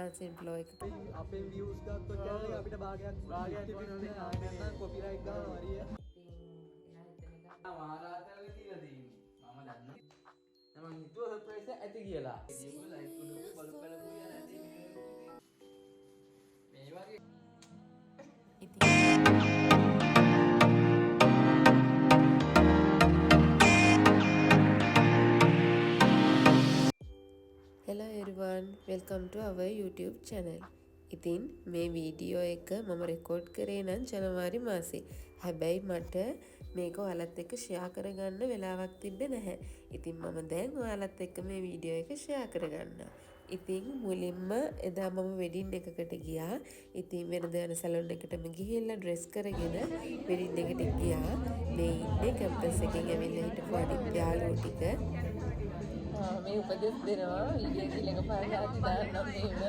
dancing floor එක. අපේ views ගත්තොත් channel එක අපිට භාගයක් තිබුණේ ආයෙ නැත්නම් copyright ගන්නවා හරිය. මාරාතල්ලේ තියලා තියෙන්නේ. මම දන්නවා. මම හිතුවා සර්ප්‍රයිස් එක ඇති කියලා. ඒකෝ ලයික් උඩ බලු බලපු කියලා ඇති මේ වගේ ඉතින් hello everyone, welcome to our YouTube channel. ඉතින් මේ වීඩියෝ එක මම රෙකෝඩ් කරේ නම් ජනවාරි මාසේ. හැබැයි මට මේක ඔයාලත් එක්ක ෂෙයා කරගන්න වෙලාවක් තිබ්බේ නැහැ. ඉතින් මම දැන් ඔයාලත් එක්ක මේ වීඩියෝ එක ෂෙයා කරගන්නවා. ඉතින් මුලින්ම එදා මම වෙඩින් එකකට ගියා. ඉතින් වෙනද යන සැලොන් එකටම ගිහිල්ලා ඩ්‍රෙස් කරගෙන වෙඩින් එකට ගියා. මේ ඉන්නේ කැම්පස් එකෙන් ඇවිල්ලා හිටපු අනිත් යාළුවෝ ටික. මේ උපදෙස් දෙනවා වීඩියෝ එක ළඟ පාරාති දාන්නම් මේව.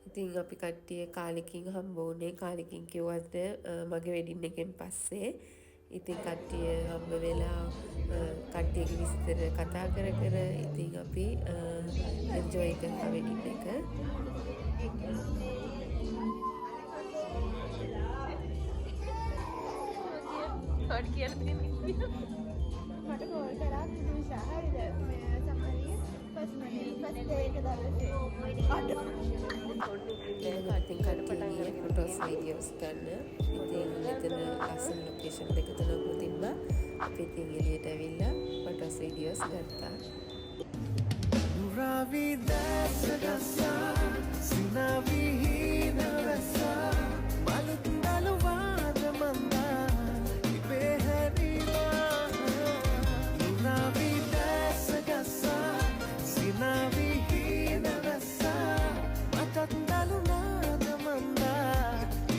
ඉතින් අපි කට්ටිය කාලෙකින් හම්බ වුණේ කාලෙකින් කිව්වට මගේ වෙඩින් එකෙන් පස්සේ. ඉතින් කට්ටිය හම්බ වෙලා කට්ටියගේ විස්තර කතා කර කර ඉතින් අපි එන්ජොයි කරා වෙඩින් එක. කෝඩ් කියලා තියෙනවා. මට කෝල් කරා දිනුෂා හරිද? මේ සමහරිය ෆස්ට් ඩේ එක දවසේ. ඉතින් කට්ටිය ෆොටෝස් වීඩියෝස් ගන්න. ඉතින් මෙතන ලස්සන ලොකේෂන් දෙක තුනක් තිබ්බා. අපි ඉතින් එළියට ඇවිල්ලා ෆොටෝස් වීඩියෝස් ගත්තා. Ravi dasagasa sinavi hinavasa malutdalu vadamanda ibeharila Ravi dasagasa sinavi hinavasa matatdalu nadamanda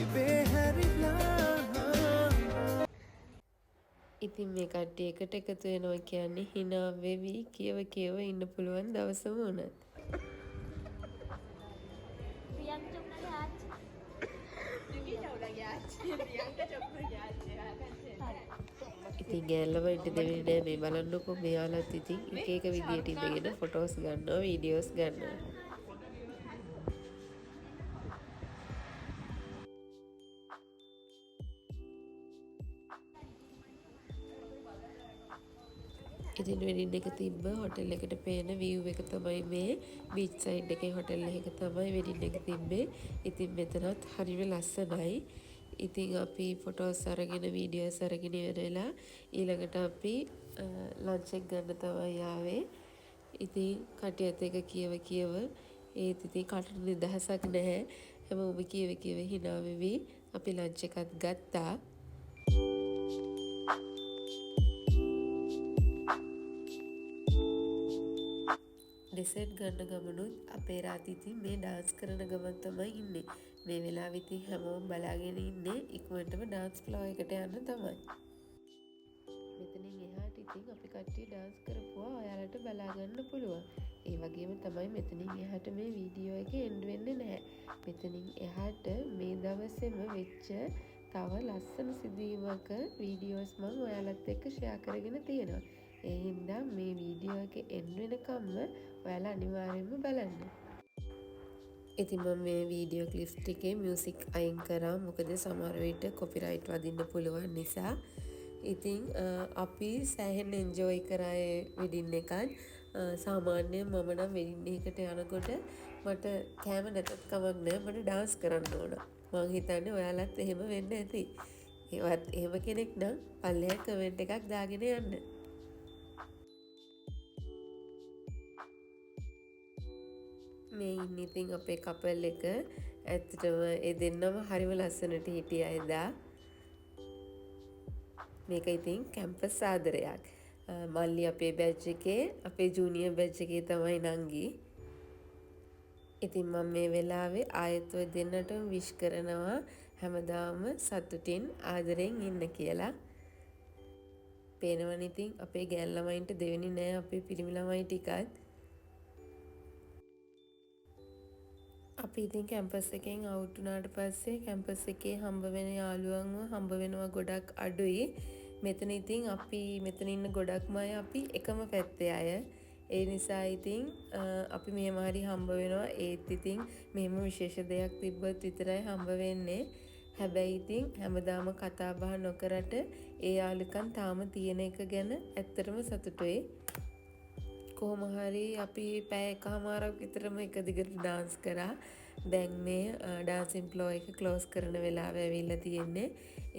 ibeharila. ඉතින් මේ කට්ටිය එකට එකතු වෙනවා කියන්නේ hina වෙවි කියව ඉන්න පුළුවන් දවසම උනත්. प्रियंका चोपड़ा आज क्योंकि चोपड़ा गया आज प्रियंका चोपड़ा गया आज ඉතින් ගෑල්ලම ඉන්න දෙවෙන්නේ නෑ මේ බලන්නකො මෙයාලත් ඉතින් එක එක විදියට ඉඳගෙන ෆොටෝස් ගන්නවා වීඩියෝස් ගන්නවා. ඉතින් වෙඩින් එක තිබ්බ හොටෙල් එකට පේන view එක තමයි මේ beach side එකේ හොටෙල් එක තමයි වෙඩින් එක තිබ්බේ. ඉතින් මෙතනත් හරිම ලස්සනයි. ඉතින් අපි ෆොටෝස් අරගෙන වීඩියෝස් අරගෙන ඉවරලා ඊළඟට අපි ලන්ච් එක ගන්න තමයි ආවේ. ඉතින් කටියත් එක කියව ඒත් ඉතින් කටට නිදහසක් නැහැ. හැමෝම කියව hina වෙවි අපි ලන්ච් එකත් ගත්තා. ඩෙසර්ට් ගන්න ගමනුත් අපේ රාතිති මේ ඩාන්ස් කරන ගමන් තමයි ඉන්නේ. මේ වෙලාවෙ ඉතින් හැමෝම බලාගෙන ඉන්නේ ඉක්මනටම ඩාන්ස් ෆ්ලෝ එකට යන්න තමයි. මෙතනින් එහාට ඉතින් අපි කට්ටිය ඩාන්ස් කරපුවා ඔයාලට බලා ගන්න පුළුවන්. ඒ වගේම තමයි මෙතනින් එහාට මේ වීඩියෝ එක එන්ඩ් වෙන්නේ නැහැ. මෙතනින් එහාට මේ දවසේම වෙච්ච තව ලස්සන සිදුවීමක වීඩියෝස් මම ඔයාලත් එක්ක ෂෙයා කරගෙන තියෙනවා. ඒ හින්දා මේ වීඩියෝ එක එන්ඩ් වෙනකම්ම ඔයාලා අනිවාර්යෙන්ම බලන්න. ඉතින් මම මේ වීඩියෝ ක්ලිප්ස් ටිකේ මියුසික් අයින් කරා මොකද සමහර විට කොපිරයිට් වදින්න පුළුවන් නිසා. ඉතින් අපි සෑහෙන එන්ජොයි කරා ඒ වෙඩින් එකත්. සාමාන්‍යයෙන් මම නම් වෙඩින් එකකට යනකොට මට කැම නැතත් කමක් නැහැ මට ඩාන්ස් කරන්න ඕන. මං හිතන්නේ ඔයාලත් එහෙම වෙන්න ඇති. ඒවත් එහෙම කෙනෙක් නම් පල්ලෙහා කමෙන්ට් එකක් දාගෙන යන්න. මේ ඉන්නේ ඉතින් අපේ කපල් එක. ඇත්තටම ඒ දෙන්නම හරිම ලස්සනට හිටියා එදා. මේක ඉතින් කැම්පස් ආදරයක්. මල්ලි අපේ බැච් එකේ අපේ ජූනියර් බැච් එකේ තමයි නංගි. ඉතින් මම මේ වෙලාවේ ආයෙත් ඔය දෙන්නටම විශ් කරනවා හැමදාම සතුටින් ආදරෙන් ඉන්න කියලා. පේනවනේ ඉතින් අපේ ගෑන් ළමයින්ට දෙවෙනි නෑ අපේ පිරිමි ළමයි ටිකත්. අපි ඉතින් කැම්පස් එකෙන් අවුට් වුණාට පස්සේ කැම්පස් එකේ හම්බ වෙන යාළුවන්ව හම්බ වෙනවා ගොඩක් අඩුයි. මෙතන ඉතින් අපි මෙතන ඉන්න ගොඩක්ම අය අපි එකම පැත්තේ අය. ඒ නිසා ඉතින් අපි මෙහෙම හරි හම්බ වෙනවා. ඒත් ඉතින් මෙහෙම විශේෂ දෙයක් තිබ්බත් විතරයි හම්බ වෙන්නේ. හැබැයි ඉතින් හැමදාම කතා බහ නොකරට ඒ යාළුකම් තාම තියෙන එක ගැන ඇත්තටම සතුටුයි. කොහොම හරි අපි පැය එකමාරක් විතරම එක දිගට ඩාන්ස් කරා. දැන් මේ ඩාන්සින් ෆ්ලෝ එක ක්ලෝස් කරන වෙලාව ඇවිල්ලා තියෙන්නේ.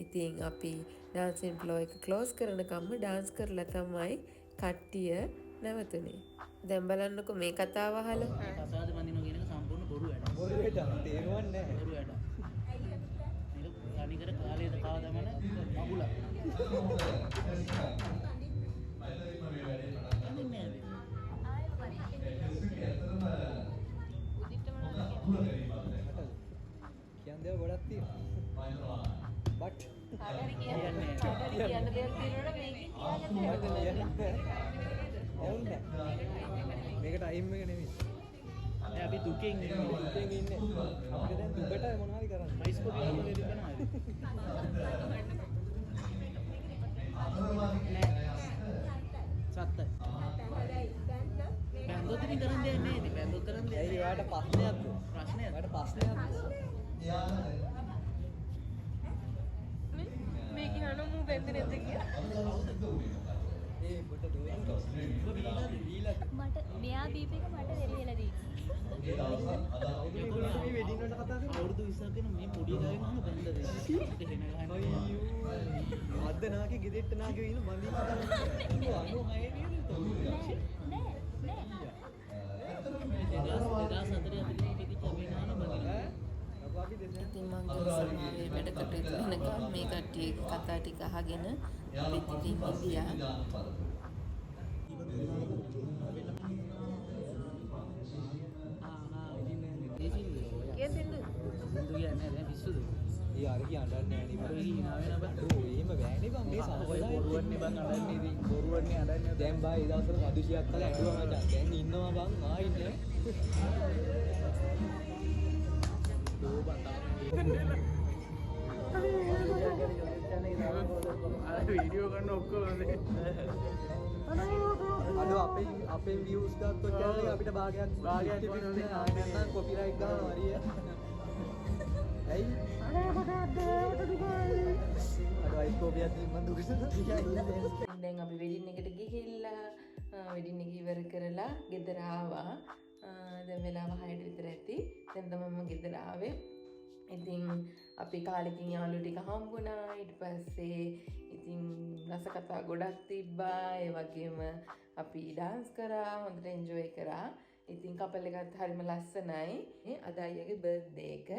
ඉතින් අපි ඩාන්සින් ෆ්ලෝ එක ක්ලෝස් කරනකම්ම ඩාන්ස් කරලා තමයි කට්ටිය නැවතුනේ. දැන් බලන්නකො මේ කතාව අහලා. කසාද බඳිනවා කියන එක සම්පූර්ණ බොරු වැඩක්. බොරු වැඩක් තේරුවන්නේ නැහැ. බොරු වැඩක්. මේක තනිකර කාලේද කාදමන මගුලක්. කියන්න දේවල් ගොඩක් තියෙනවා. බට් කියන්න දෙයක් තියෙනවනේ මේක ටයිම් එක නෙමෙයි. දැන් අපි දුකෙන් ඉන්නේ. දුකෙන් ඉන්නේ. අපිට දැන් දුකට මොනවා හරි කරන්න. බයිස්කෝප් එකක් වගේ දෙනවා. සත්ත. බැන්දොත් ඉතින් කරන් දෙයක් නෑ ඉතින්. බැන්දොත් කරන් දෙයක්. ඇයි ඔයාලට ප්‍රශ්නයක්ද? ප්‍රශ්නයක්. ඔයාලට ප්‍රශ්නයක්ද? මේ කියනවා මූ බෙන්දේ නැද්ද කියලා. ඒ බට දුවෙන් මට මෙයා බීප එක මට දෙරියලා දී. මේ වෙඩින් වලට කතා කරන්නේ. අවුරුදු 20ක් වෙන මේ පොඩි ගාගෙන අහන බැන්දද. ඒක හෙන ගහන්න. අයියෝ. අද්ද නාගේ ගෙදෙට්ට නාගේ ඉන්න බඳින්න කතා කරන්නේ. 96 නේද? නෑ නෑ. 2004 ඉතින් අපි නාන බඳිනවා. අපි දෙන්නේ ඉතින් මම සමාවේ වැඩ කටයුතු වෙනකම් මේ කට්ටිය කතා ටික අහගෙන අපිත් ඉතින් ගියා. කියන්නේ දැන් පිස්සුද? ඒ අර කිය අඬන්නේ නෑ නේ ඔය හිනා වෙන බං. බං. එහෙම බෑනේ බං මේ සම්ප්‍රදාය බොරුවන්නේ බං අඬන්නේ ඉතින්. බොරුවන්නේ අඬන්නේ. දැන් බා ඒ දවස්වල මදුෂියක් කළා ඇඬුවා මචං. දැන් ඉන්නවා බං ආයින්නේ. දෝ බං අර වීඩියෝ කරන ඔක්කොම අද අපේ views ගත්තොත් කියන්නේ අපිට භාගයක් දෙන්නේ නැත්නම් කොපිරයිට් ගන්නවා හරිය. ඇයි? අර අයිකෝපියක් මම දුකසද? දැන් අපි වෙඩින් එකට ගිහිල්ලා වෙඩින් එක ඉවර කරලා ගෙදර ආවා. දැන් වෙලාව 6ට විතර ඇති. දැන් තමයි මම ගෙදර ආවේ. ඉතින් අපි කාලෙකින් යාළුවෝ ටික හම්බුණා. ඊට පස්සේ ඉතින් රස කතා ගොඩක් තිබ්බා. ඒ වගේම අපි ඩාන්ස් කරා, හොඳට එන්ජොයි කරා. ඉතින් කපල් එකත් හරිම ලස්සනයි. අද අයියාගේ බර්ත්ඩේ එක.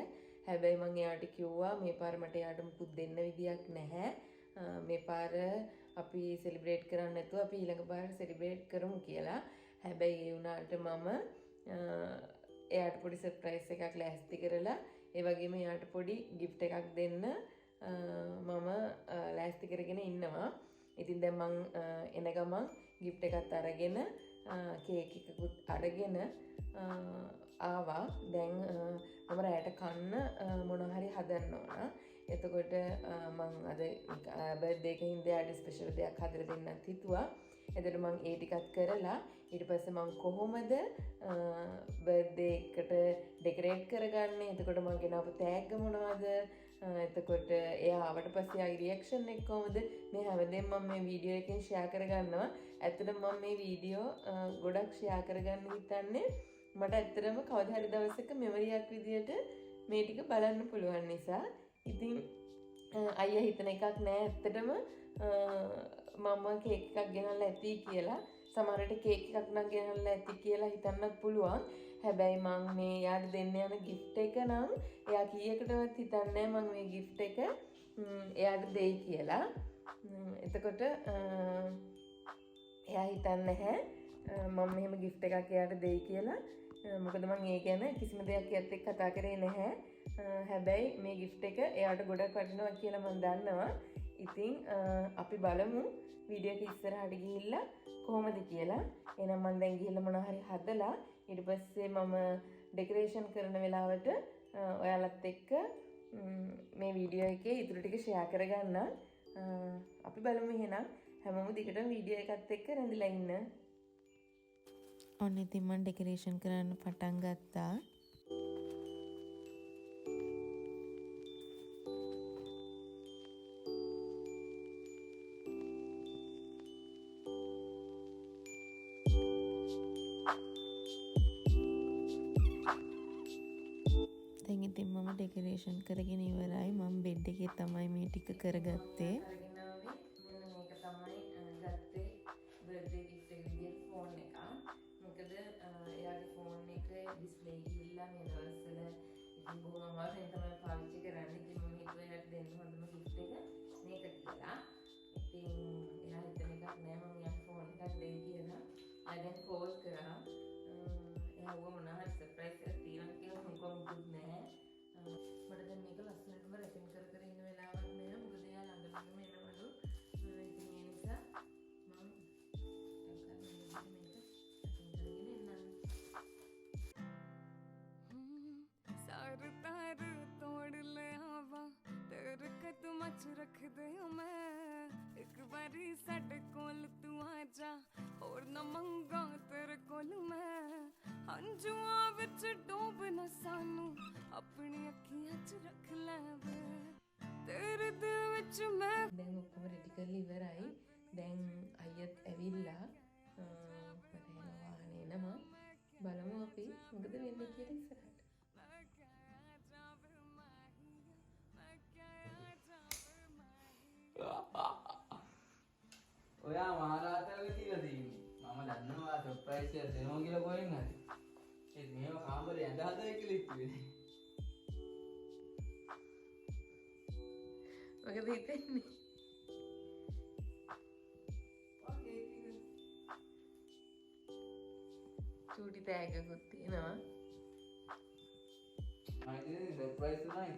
හැබැයි මම එයාට කිව්වා මේ පාර මට එයාට මුකුත් දෙන්න විදියක් නැහැ. මේ පාර අපි සෙලිබ්‍රේට් කරන්න නැතුව අපි ඊළඟ පාර සෙලිබ්‍රේට් කරමු කියලා. හැබැයි ඒ වුණාට මම එයාට පොඩි සර්ප්‍රයිස් එකක් ලෑස්ති කරලා ඒ වගේම එයාට පොඩි ගිෆ්ට් එකක් දෙන්න මම ලෑස්ති කරගෙන ඉන්නවා. ඉතින් දැන් මං එන ගමන් ගිෆ්ට් එකත් අරගෙන කේක් එකකුත් අරගෙන ආවා. දැන් මම රැයට කන්න මොනවා හරි හදන්න ඕන. එතකොට මං අද බර්ත්ඩේ එකකින් එයාට ස්පෙෂල් දෙයක් හදලා දෙන්නත් හිතුවා. එතකොට මං ඒ ටිකත් කරලා ඊට පස්සේ මං කොහොමද බර්ත්ඩේ එකට ඩෙකොරේට් කරගන්නේ? එතකොට මං ගෙනාවු තෑග්ග මොනවද? එතකොට එයා ආවට පස්සේ ආගේ රියැක්ෂන් එක කොහොමද? මේ හැමදේම මම මේ වීඩියෝ එකෙන් ෂෙයා කරගන්නවා. ඇත්තටම මම මේ වීඩියෝ ගොඩක් ෂෙයා කරගන්න හිතන්නේ මට ඇත්තටම කවදා හරි දවසක මෙමරියක් විදියට මේ ටික බලන්න පුළුවන් නිසා. ඉතින් අයියා හිතන එකක් නෑ ඇත්තටම මම කේක් එකක් ගෙනල්ලා ඇති කියලා. සමහරට කේක් එකක් නම් ගෙනල්ලා ඇති කියලා හිතන්නත් පුළුවන්. හැබැයි මම මේ යාට දෙන්න යන ගිෆ්ට් එක නම් එයා කීයකටවත් හිතන්නේ මම මේ ගිෆ්ට් එක එයාට දෙයි කියලා. එතකොට එයා හිතන්නේ නැහැ මම මෙහෙම ගිෆ්ට් එකක් එයාට දෙයි කියලා. මොකද මම ඒ ගැන කිසිම දෙයක් එයාත් එක්ක කතා කරේ නැහැ. හැබැයි මේ ගිෆ්ට් එක එයාට ගොඩක් වටිනවා කියලා මම දන්නවා. ඉතින් අපි බලමු වීඩියෝ එක ඉස්සරහට ගිහිල්ලා කොහොමද කියලා. එහෙනම් මම දැන් ගිහිල්ලා මොනවා හරි හදලා ඊට පස්සේ මම ඩෙකොරේෂන් කරන වෙලාවට ඔයාලත් එක්ක මේ වීඩියෝ එකේ ඉතුරු ටික ෂෙයා කරගන්න. අපි බලමු එහෙනම් හැමෝම දිගටම වීඩියෝ එකත් එක්ක රැඳිලා ඉන්න. ඔන්න ඉතින් මම ඩෙකරේෂන් කරන්න පටන් ගත්තා. දැන් ඉතින් මම ඩෙකරේෂන් කරගෙන ඉවරයි. මම බෙඩ් එකේ තමයි මේ ටික කරගත්තේ. අරගෙන ආවේ මෙන්න මේක තමයි ගත්තේ බර්ත්ඩේ ගිෆ්ට් එක විදියට ෆෝන් එක. මොකද එයාගේ ෆෝන් එකේ ඩිස්ප්ලේ ගිහිල්ලා මේ දවස්වල ඉතින් බොහොම අමාරුවෙන් තමයි පාවිච්චි කරන්නේ. ඉතින් මම හිතුවා එයාට දෙන්න හොඳම ගිෆ්ට් එක මේක කියලා. ඉතින් එයා හිතන එකක් නෑ මම එයාට ෆෝන් එකක් දෙයි කියලා. අයගෙන් කෝල් කරා. එයා මොනවා හරි සර්ප්‍රයිස් එකක් තියනවා කියලා මම කොහොමද නෑ. මට දැන් මේක ලස්සනටම රැපින් කර කර ඉන්න වෙලාවක් නෑ. මොකද එයා ළඟ එනවලු. ඉතින් ඒ නිසා මම सार तार तोड़ ले हवा तेरे कदम च रख दे मैं एक बारी साडे कोल तू आजा और न मंगा तेरे कोल मैं हंजुआं विच डूब न सानू अपनी अखियां च रख ले वे तेरे दिल विच मैं දැන් ඔක්කොම රෙඩි කරලා ඉවරයි. දැන් අයියත් ඇවිල්ලා මට එන වාහනේ එනවා. බලමු අපි මොකද වෙන්නේ කියලා ඉස්සරහට. ඔයා මහරහතන්ගේ තියලා තියෙන්නේ. මම දන්නවා සර්ප්‍රයිස් එක දෙනවා කියලා කොහෙන් හරි. ඒත් මේව කාමරේ ඇඳ හදයි කියලා ඉක්ුවේ. මොකද හිතෙන්නේ? චූටි තෑග්ගකුත් තියෙනවා. මම ඉතින් සර්ප්‍රයිස් නෑ.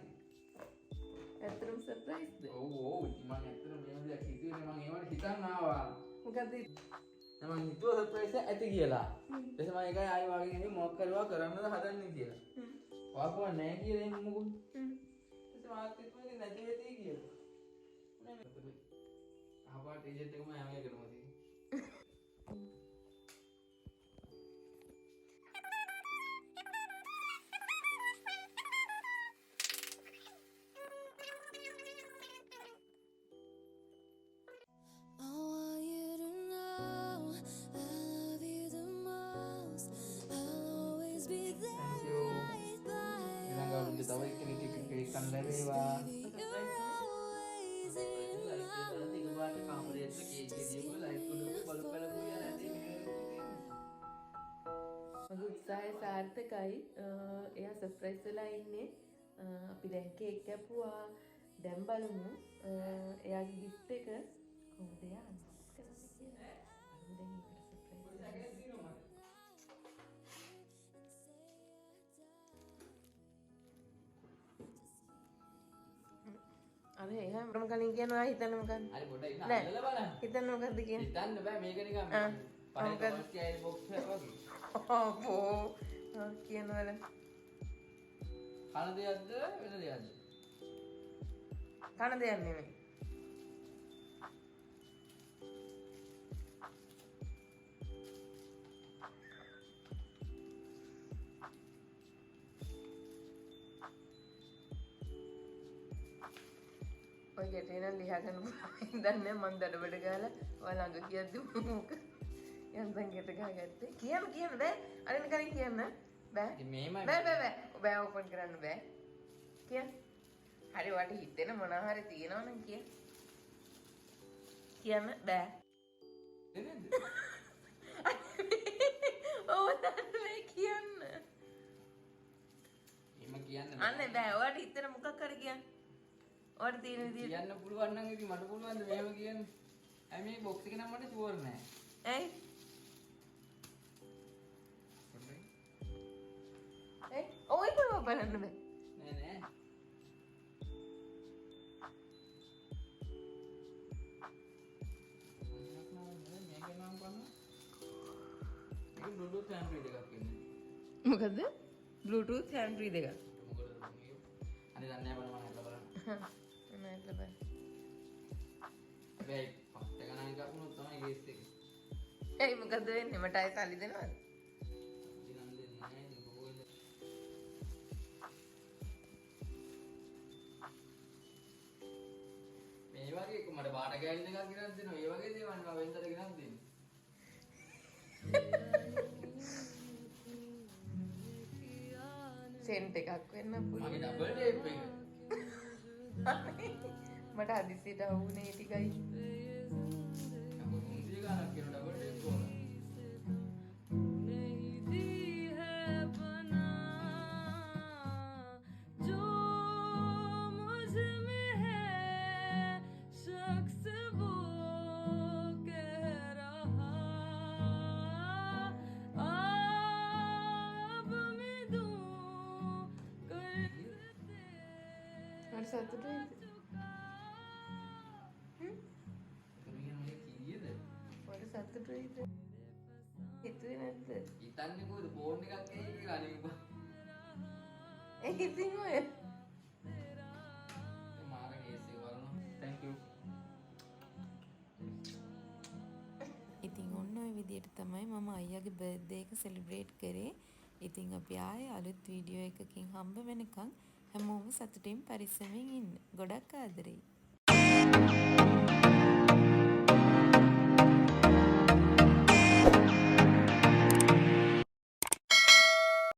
ඇත්තටම සර්ප්‍රයිස්ද? ඔව් ඔව් මම ඇත්තටම මේ විදිහට හිතුවේ මම ඒවට හිතන් ආවා. මොකද මම හිතුවා සර්ප්‍රයිස් එක ඇති කියලා. ඊට පස්සේ මම ඒකයි ආයෙ වාගෙන ඉන්නේ මොකක් කරුවා කරන්නද හදන්නේ කියලා. වාකුවා නෑ කියලා එන්නේ මොකද? ඊට පස්සේ මාත් හිතුවේ නැති වෙතේ කියලා. නෑ මේ ආවා ටීෂර්ට් එකම හැම එකටම තියෙන්නේ. තව කෙනෙක් කෙනෙක් කන්න ලැබේවා. මගේ උත්සාහය සාර්ථකයි. එයා සර්ප්‍රයිස් වෙලා ඉන්නේ. අපි දැන් කේක් කැපුවා. දැන් බලමු එයාගේ ගිෆ්ට් එක කොහොමද එයා අන්බොක්ස් කරන්නේ කියලා. දැන් ඒකට සර්ප්‍රයිස් අනේ එහෙනම් මම කලින් කියනවා හිතන්න මොකක්ද? හරි පොඩ්ඩක් ඉන්න අල්ලලා බලන්න. හිතන්න මොකක්ද කියන්නේ? හිතන්න බෑ මේක නිකන් මොකක්ද? පහේ බොක්ස් එක වගේ. අපෝ කියනවල කන දෙයක්ද වෙන දෙයක්ද? කන දෙයක් නෙමෙයි. ඔය ගැටේ නම් ලියා ගන්න පුළුවන් දන්නේ මම දඩබඩ ගාලා ඔය ළඟ කියද්දි මොක යන්තම් ගැට ගහගත්තේ කියන්න බෑ අරින්න කලින් කියන්න බෑ ඉතින් මේමයි බෑ ඕපන් කරන්න බෑ කියන්න හරි වට හිතෙන මොනවා හරි තියෙනවනම් කියන්න බෑ නේද? ඔව් දන්නේ කියන්න එහෙම කියන්න අන්න බෑ ඔයාලට හිතෙන මොකක් හරි කියන්න ඔයාලට තියෙන විදියට කියන්න පුළුවන් නම් ඉතින් මට පුළුවන් ද මේව කියන්න. අය මේ බොක්ස් එක නම් මට ෂුවර් නෑ. ඇයි ඔය කොහොම බලන්න බෑ නෑ නෑ. මේක නම් කරන්න. මේක බ්ලූටූත් හෑන්ඩ් ෆ්‍රී දෙකක් ඉන්නේ. මොකද බ්ලූටූත් හෑන්ඩ් ෆ්‍රී දෙකක් මොකද මේ අනේ දන්නේ නැහැ බලන්න මම හිතලා බලන්න. නෑ ලබන්න හැබැයි පට්ට ගණන් කපුණොත් තමයි කේස් එක. ඒ මොකද වෙන්නේ? මට ආයෙ සල්ලි දෙනවද? දිනන් දෙන්නේ නැහැ නේ කොහෙද? මේ වගේ මට බාට ගෑලි එකක් ගෙනත් දෙනවා. ඒ වගේ දේවල් මම වෙනතට ගෙනත් දෙන්නේ. සෙන්ට් එකක් වෙන්න පුළුවන්. මගේ ඩබල් ටේප් එක. මට හදිසියට අහුනේ ටිකයි. අපෝ 300 ගණක් කියන ඩබල් ටේප් ඕන. මට සතුටුයිද? කරුණියන් මගේ කීයද? මට සතුටුයිද? හිතුවේ නැද්ද? හිතන්නේ කොහෙද ෆෝන් එකක් ඇහි කියලා අනේ බා. ඒක ඉතින් ඔය මාර කේස් එක බලනවා. Thank you. ඉතින් ඔන්න ඔය විදිහට තමයි මම අයියාගේ බර්ත්ඩේ එක සෙලිබ්‍රේට් කරේ. ඉතින් අපි ආයේ අලුත් වීඩියෝ එකකින් හම්බ වෙනකන් හැමෝම සතුටින් පරිස්සමෙන් ඉන්න. ගොඩක් ආදරෙයි.